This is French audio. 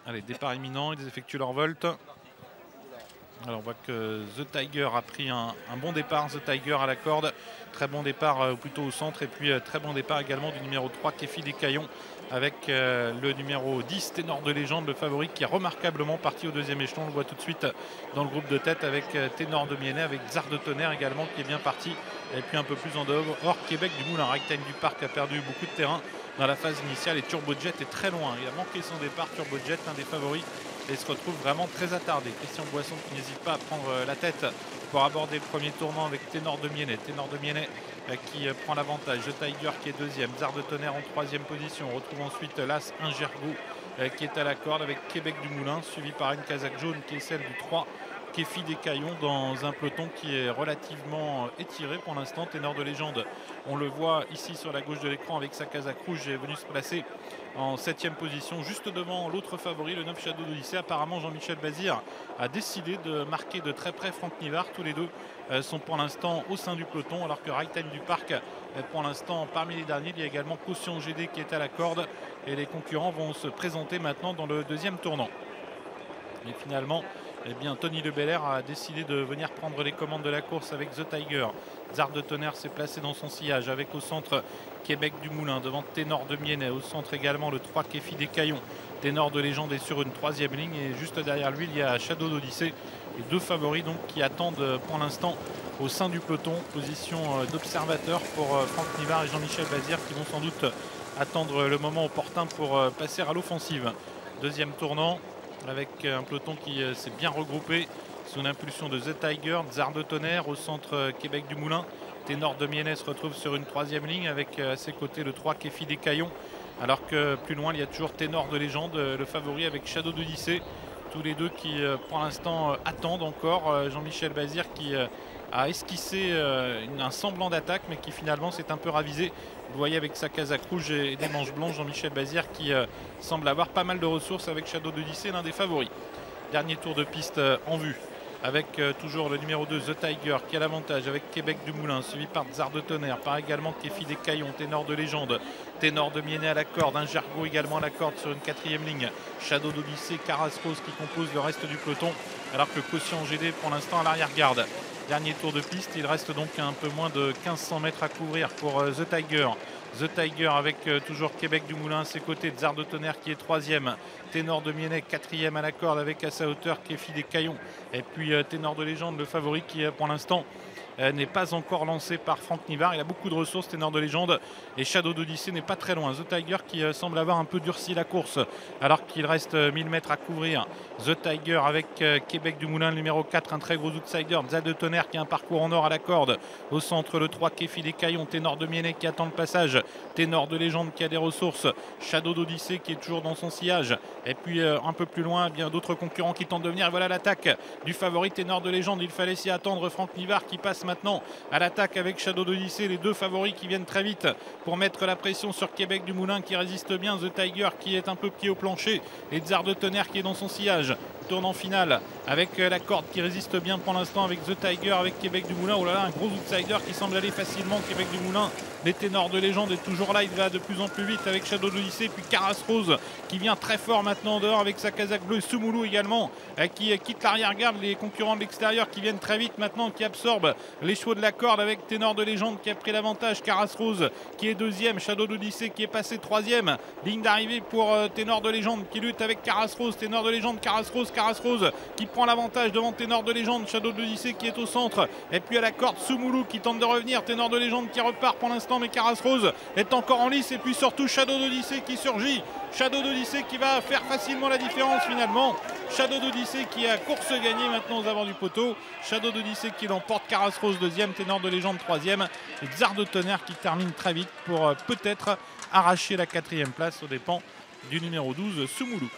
Allez, départ imminent, ils effectuent leur volte. Alors on voit que The Tiger a pris un bon départ, The Tiger à la corde, très bon départ plutôt au centre et puis très bon départ également du numéro 3 Kefi Descaillons avec le numéro 10 Ténor de Légende, le favori qui est remarquablement parti au deuxième échelon. On le voit tout de suite dans le groupe de tête avec Ténor de Miennet, avec Tsar de Tonnerre également qui est bien parti. Et puis un peu plus en dehors, Québec du Moulin, Ragtime du Parc a perdu beaucoup de terrain dans la phase initiale et Turbojet est très loin. Il a manqué son départ, Turbojet, l'un des favoris, et se retrouve vraiment très attardé. Christian Boisson qui n'hésite pas à prendre la tête pour aborder le premier tournant avec Ténor de Miennet. Ténor de Miennet qui prend l'avantage. The Tiger qui est deuxième. Tsar de Tonnerre en troisième position. On retrouve ensuite l'As Ingergo qui est à la corde avec Québec du Moulin, suivi par une casaque jaune qui est celle du 3. Kefi Descaillons dans un peloton qui est relativement étiré pour l'instant. Ténor de Légende, on le voit ici sur la gauche de l'écran avec sa casaque rouge, est venu se placer en 7e position, juste devant l'autre favori, le 9 Shadow d'Odyssée. Apparemment, Jean-Michel Bazir a décidé de marquer de très près Franck Nivard. Tous les deux sont pour l'instant au sein du peloton, alors que Ragtime du Parc est pour l'instant parmi les derniers. Il y a également Caution GD qui est à la corde et les concurrents vont se présenter maintenant dans le deuxième tournant. Et finalement, eh bien, Tony Le Belair a décidé de venir prendre les commandes de la course avec The Tiger. Tsar de Tonnerre s'est placé dans son sillage avec au centre Québec du Moulin, devant Ténor de Miennet, au centre également le 3 Kefi Descaillons. Ténor de Légende est sur une troisième ligne et juste derrière lui il y a Shadow d'Odyssée. Les deux favoris donc qui attendent pour l'instant au sein du peloton, position d'observateur pour Franck Nivard et Jean-Michel Bazir qui vont sans doute attendre le moment opportun pour passer à l'offensive. Deuxième tournant, avec un peloton qui s'est bien regroupé sous l'impulsion de The Tiger, Tsar de Tonnerre au centre Québec du Moulin. Ténor de Miennet se retrouve sur une troisième ligne avec à ses côtés le 3 Kefi Descaillons. Alors que plus loin, il y a toujours Ténor de Légende, le favori avec Shadow d'Odyssée. Tous les deux qui pour l'instant attendent encore. Jean-Michel Bazir qui a esquissé un semblant d'attaque mais qui finalement s'est un peu ravisé. Vous voyez avec sa casaque rouge et des manches blanches, Jean-Michel Bazir qui semble avoir pas mal de ressources avec Shadow d'Odyssée, l'un des favoris. Dernier tour de piste en vue avec toujours le numéro 2 The Tiger qui a l'avantage avec Québec du Moulin, suivi par Tsar de Tonnerre, par également Kefi Descaillons, Ténor de Légende, Ténor de Miennet à la corde, Ingergo également à la corde sur une quatrième ligne, Shadow d'Odyssée, Caras Rose qui compose le reste du peloton, alors que Caution GD pour l'instant à l'arrière-garde. Dernier tour de piste, il reste donc un peu moins de 1500 mètres à couvrir pour The Tiger. The Tiger avec toujours Québec du Moulin à ses côtés, Tsar de Tonnerre qui est troisième, Ténor de Miennet quatrième à la corde avec à sa hauteur Kefi Descaillons. Et puis Ténor de Légende, le favori qui pour l'instant n'est pas encore lancé par Franck Nivard. Il a beaucoup de ressources, Ténor de Légende, et Shadow d'Odyssée n'est pas très loin. The Tiger qui semble avoir un peu durci la course alors qu'il reste 1000 mètres à couvrir. The Tiger avec Québec du Moulin, le numéro 4, un très gros outsider. Tsar de Tonnerre qui a un parcours en or à la corde. Au centre, le 3 Kefi Descaillons, Ténor de Miennet qui attend le passage. Ténor de Légende qui a des ressources. Shadow d'Odyssée qui est toujours dans son sillage. Et puis un peu plus loin, bien d'autres concurrents qui tentent de venir. Et voilà l'attaque du favori Ténor de Légende. Il fallait s'y attendre. Franck Nivard qui passe maintenant à l'attaque avec Shadow d'Odyssée. Les deux favoris qui viennent très vite pour mettre la pression sur Québec du Moulin qui résiste bien. The Tiger qui est un peu pied au plancher. Et Tsar de Tonnerre qui est dans son sillage. Tournant final avec la corde qui résiste bien pour l'instant avec The Tiger, avec Québec du Moulin. Oh là là, un gros outsider qui semble aller facilement. Québec du Moulin, les Ténors de Légende est toujours là, il va de plus en plus vite avec Shadow d'Odyssée, puis Caras Rose qui vient très fort maintenant en dehors avec sa casaque bleue. Soumoulou également qui quitte l'arrière-garde, les concurrents de l'extérieur qui viennent très vite maintenant, qui absorbent les chevaux de la corde avec Ténor de Légende qui a pris l'avantage, Caras Rose qui est deuxième, Shadow d'Odyssée qui est passé troisième. Ligne d'arrivée pour Ténor de Légende qui lutte avec Caras Rose, Ténor de Légende, Caras Rose qui prend l'avantage devant Ténor de Légende, Shadow d'Odyssée qui est au centre, et puis à la corde Soumoulou qui tente de revenir, Ténor de Légende qui repart pour l'instant, mais Caras Rose est encore en lice, et puis surtout Shadow d'Odyssée qui surgit, Shadow d'Odyssée qui va faire facilement la différence finalement, Shadow d'Odyssée qui a course gagnée maintenant aux abords du poteau, Shadow d'Odyssée qui l'emporte, Caras Rose deuxième, Ténor de Légende troisième, et Tsar de Tonnerre qui termine très vite pour peut-être arracher la quatrième place aux dépens du numéro 12 Soumoulou.